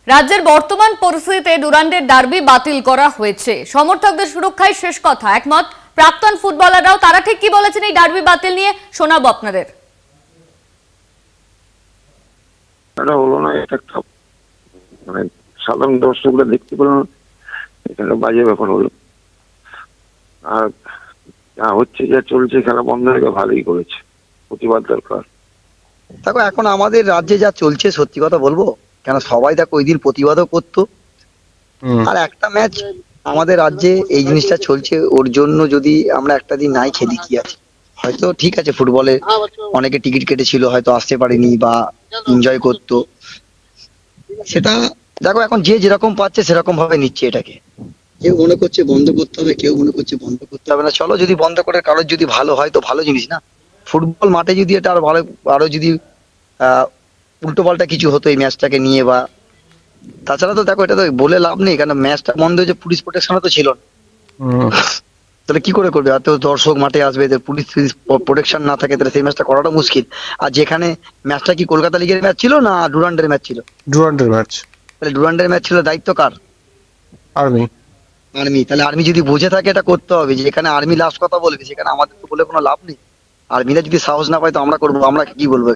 রাজ্যের বর্তমান পরিস্থিতিতে ডুরান্ডের ডার্বি বাতিল করা হয়েছে। সমর্থকদের সুরক্ষায় শেষ কথা, একমত প্রাক্তন ফুটবলাররাও। তারা ঠিক কি বলেছেন এই ডার্বি বাতিল নিয়ে শোনাবো আপনাদের। এটা হলো না, এটা একটা মানে সাধারণ দর্শকরা দেখতে পেল না, এটা বাজে ব্যাপার হলো। আর যা হচ্ছে যা চলছে, খেলা বন্ধ হয়ে ভালোই করেছে, প্রতিবাদ দরকার। দেখো এখন আমাদের রাজ্যে যা চলছে, সত্যি কথা বলবো, কেন সবাই দেখো ওই দিন প্রতিবাদও করতো। আর একটা ম্যাচ আমাদের রাজ্যে এই জিনিসটা চলছে, ওর জন্য যদি আমরা একটা দিন নাই খেলি কি আছে? হয়তো ঠিক আছে, ফুটবলে অনেকে টিকিট কেটেছিল, হয়তো আসতে পারেনি বা এনজয় করতো, সেটা দেখো এখন যে যেরকম পাচ্ছে সেরকম ভাবে নিচ্ছে এটাকে। কেউ মনে করছে বন্ধ করতে হবে, কেউ মনে করছে বন্ধ করতে হবে না। চলো, যদি বন্ধ করে কারোর যদি ভালো হয় তো ভালো জিনিস না। ফুটবল মাঠে যদি এটা আরো ভালো, আরো যদি উল্টো পাল্টা কিছু হতো এই ম্যাচটাকে নিয়ে, বা তাছাড়া তো দেখো এটা তো বলে লাভ নেই, কারণ ম্যাচটা বন্ধ হয়েছে, পুলিশ প্রোটেকশন তো ছিল না। তাহলে কি করে করবে? এত দর্শক মাঠে আসবে, পুলিশ প্রোটেকশন না থাকে তাহলে সেই ম্যাচটা করাটা মুশকিল। আর যেখানে ম্যাচটা কি কলকাতা লিগের ম্যাচ ছিল না ডুরান্ডের ম্যাচ ছিল? ডুরান্ডের ম্যাচ। তাহলে ডুরান্ডের ম্যাচ ছিল, দায়িত্ব কার? আর্মি। আর্মি। তাহলে আর্মি যদি বুঝে থাকে এটা করতে হবে, যে এখানে আর্মি লাস্ট কথা বলবে, সেখানে আমাদের তো বলে কোনো লাভ নেই। আর্মিরা যদি সাহস না পায় তো আমরা করবো, আমরা কি বলবো?